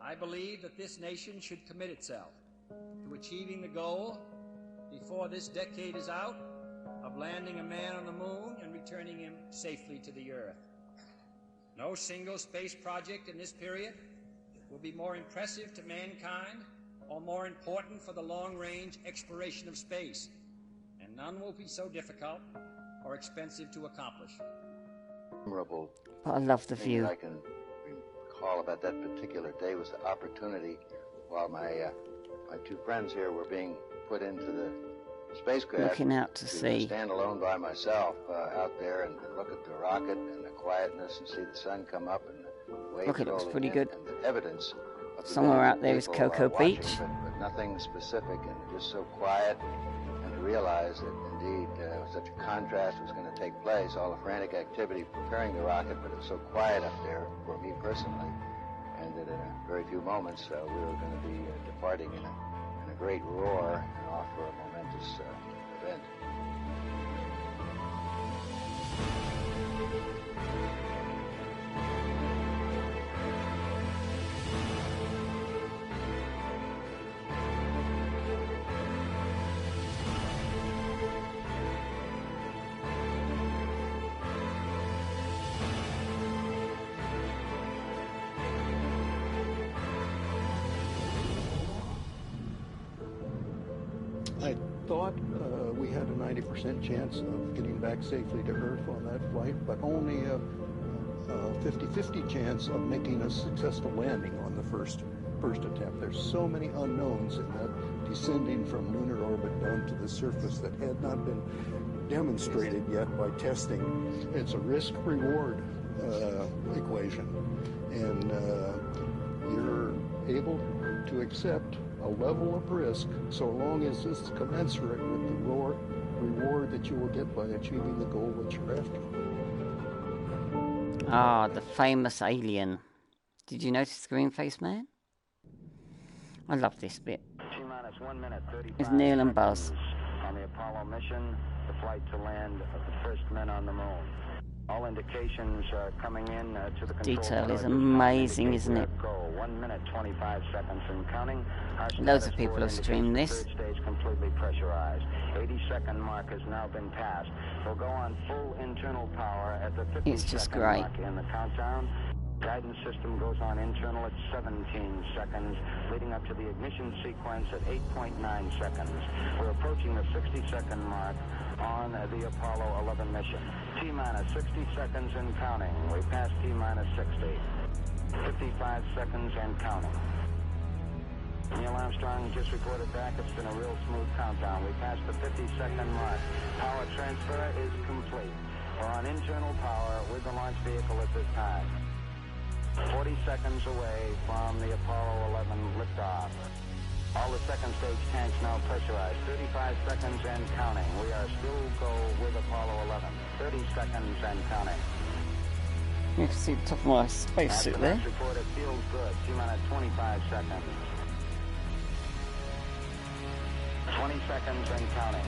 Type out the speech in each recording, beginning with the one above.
I believe that this nation should commit itself to achieving the goal, before this decade is out, of landing a man on the moon and returning him safely to the Earth. No single space project in this period will be more impressive to mankind or more important for the long-range exploration of space, and none will be so difficult or expensive to accomplish. Memorable. I love the view. I can recall about that particular day was the opportunity while my two friends here were being put into the spacecraft. Looking out to sea. Stand alone by myself out there and look at the rocket and the quietness and see the sun come up and the waves. Look, it looks pretty good. And the evidence. Somewhere out there is Cocoa Beach. But nothing specific, and just so quiet. And to realize that indeed such a contrast was going to take place, all the frantic activity preparing the rocket, but it was so quiet up there for me personally, and that in a very few moments we were going to be departing in a great roar and off for a momentous event. I thought we had a 90% chance of getting back safely to Earth on that flight, but only a 50-50 chance of making a successful landing on the first attempt. There's so many unknowns in that descending from lunar orbit down to the surface that had not been demonstrated yet by testing. It's a risk-reward equation, and you're able to accept a level of risk so long as it's commensurate with the reward that you will get by achieving the goal that you're after. Ah, the famous alien. Did you notice the green face man? I love this bit. T-minus 1 minute, 35 It's Neil and Buzz. on the Apollo mission, the flight to land of the first men on the moon. All indications are coming in to the control Detail tower is at this time amazing, indicate isn't it? we have Go 1 minute 25 seconds and counting. Our Loads of status people board have streamed indicates this. the third stage completely pressurized. 80-second mark has now been passed. We'll go on full internal power at the 50-second It's just great. mark in the countdown. Guidance system goes on internal at 17 seconds, leading up to the ignition sequence at 8.9 seconds. We're approaching the 60-second mark on the Apollo 11 mission. T-minus 60 seconds and counting. We passed T-minus 60. 55 seconds and counting. Neil Armstrong just reported back. It's been a real smooth countdown. We passed the 50-second mark. Power transfer is complete. We're on internal power with the launch vehicle at this time. 40 seconds away from the Apollo 11 liftoff. All the second stage tanks now pressurized. 35 seconds and counting. We are still go with Apollo 11. 30 seconds and counting. You can see the top of my spacesuit there. Report, it feels good. T-minus 25 seconds. 20 seconds and counting.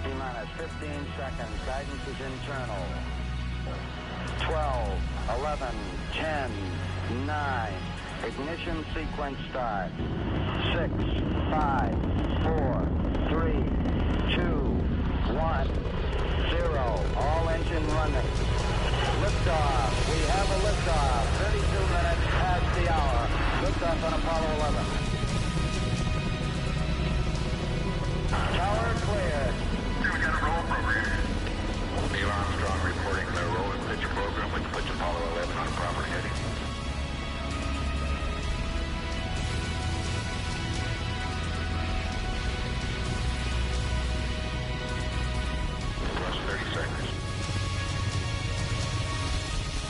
T-minus 15 seconds. Guidance is internal. 12, 11, 10, 9. Ignition sequence start. 6, 5, 4, 3, 2, 1, 0. All engine running. Liftoff. We have a liftoff. 32 minutes past the hour. Liftoff on Apollo 11. Tower cleared. We got a roll program. Neil Armstrong reporting the roll and pitch program, which puts Apollo 11 on proper heading. Plus 30 seconds.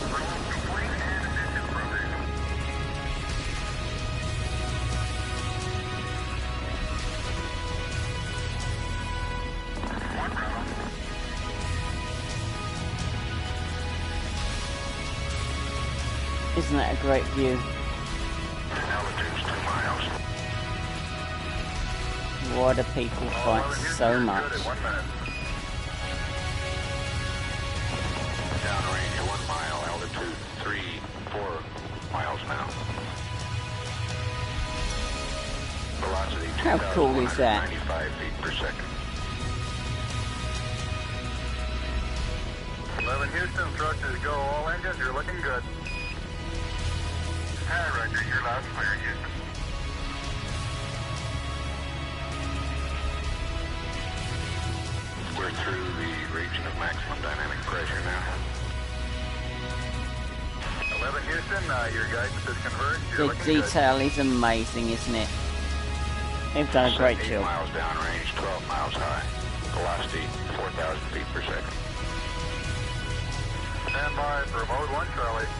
Roll complete and ignition provision. One round. Isn't that a great view? Altitude's 2 miles. Why do people fight so much? Good at 1 minute. Downrange. How cool is that? 95 feet per second. 11 Houston, thrusters go, all engines, you're looking good. Hi, Roger, you're loud and clear, Houston. We're through the region of maximum dynamic pressure now. 11 Houston, your guidance is converged, you're The looking good. detail is amazing, isn't it? They've done a great 8 job. miles downrange, 12 miles high. Velocity 4,000 feet per second. Stand by for mode 1, Charlie.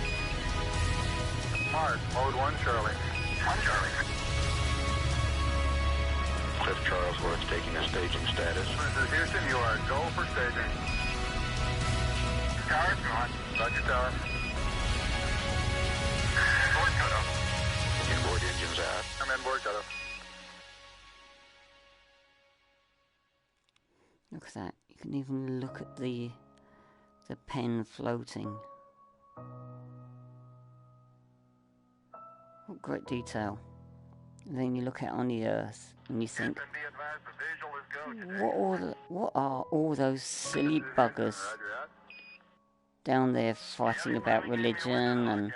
Mars, mode 1, Charlie. 1, Charlie. Cliff Charlesworth taking a staging status. This is Houston, you are go for staging. Tower's gone. Roger, tower. Board cutoff. Inboard engines out. I'm in board cutoff. Look at that. You can even look at the pen floating. What great detail. And then you look at it on the Earth and you think, Houston, be advised, the visual is go. what are all those silly buggers Roger, out. down there fighting about religion and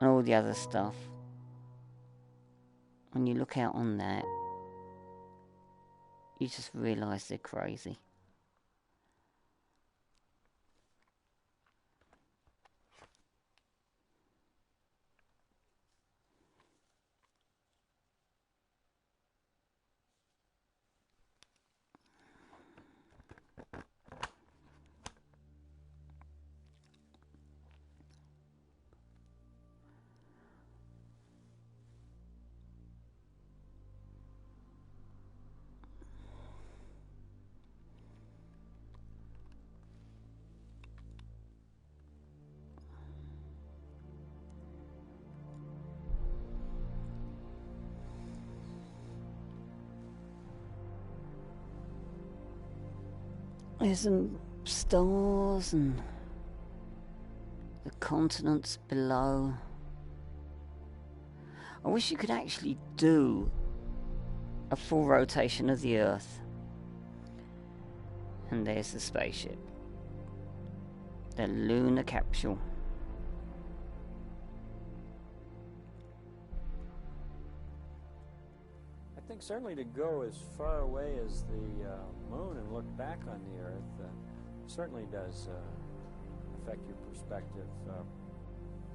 all the other stuff? When you look out on that, you just realise they're crazy. There's some stars and the continents below. I wish you could actually do a full rotation of the Earth. And there's the spaceship. The lunar capsule. I think certainly to go as far away as the moon and look back on the Earth certainly does affect your perspective.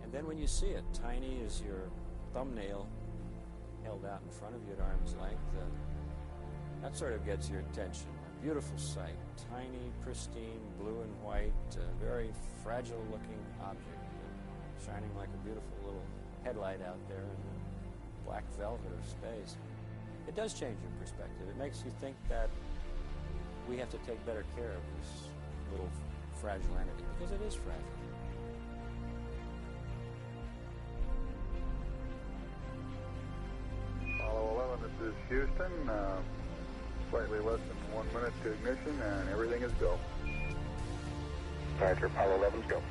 And then when you see it, tiny as your thumbnail held out in front of you at arm's length, that sort of gets your attention. A beautiful sight, tiny, pristine, blue and white, very fragile-looking object, shining like a beautiful little headlight out there in the black velvet of space. It does change your perspective. It makes you think that we have to take better care of this little fragile entity, because it is fragile. Apollo 11, this is Houston. Slightly less than 1 minute to ignition, and everything is go. Roger, Apollo 11's go.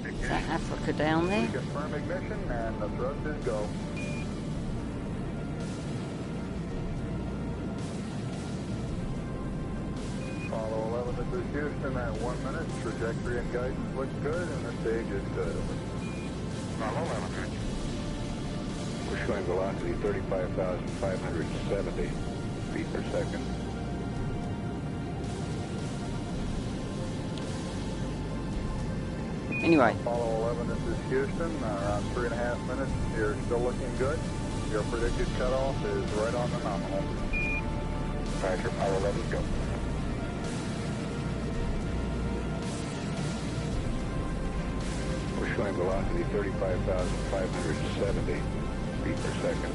Is that Africa down there? Confirm ignition, and the thrust is go. Apollo 11, this is Houston at 1 minute. Trajectory and guidance looks good, and the stage is good. Apollo 11. We're showing velocity 35,570 feet per second. Anyway, Apollo 11, this is Houston. Around 3.5 minutes. You're still looking good. Your predicted cutoff is right on the nominal. Roger, Apollo 11's go. We're showing velocity 35,570 feet per second.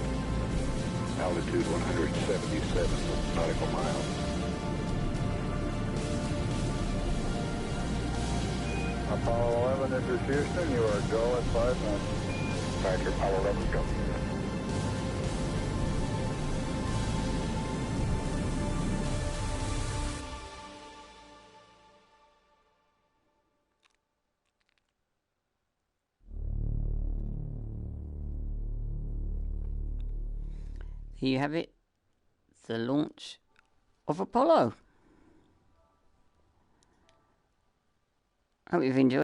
Altitude 177 nautical miles. Apollo 11, this is Houston. You are go at 5 minutes. Departure, Apollo 11, go. Here you have it, the launch of Apollo. Hope you've enjoyed.